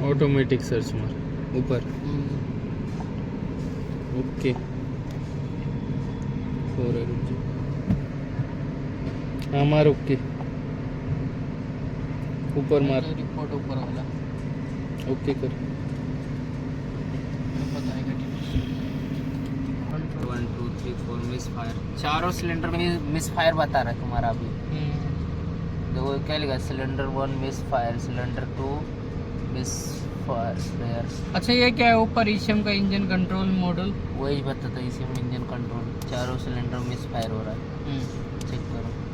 automatic search मार ऊपर okay हाँ मार ओके ऊपर मार रिपोर्ट ऊपर वाला ओके कर बताएगा 1 2 3 4 मिस फायर चारों सिलेंडर में मिस फायर बता रहा है तुम्हारा अभी देखो क्या लिखा cylinder 1 miss fire cylinder 2 miss fire अच्छा ये क्या है ऊपर ईसीएम का इंजन कंट्रोल मॉडल वही बताता है इसी में इंजन कंट्रोल चारों सिलेंडर मिस फायर हो रहा है चेक करो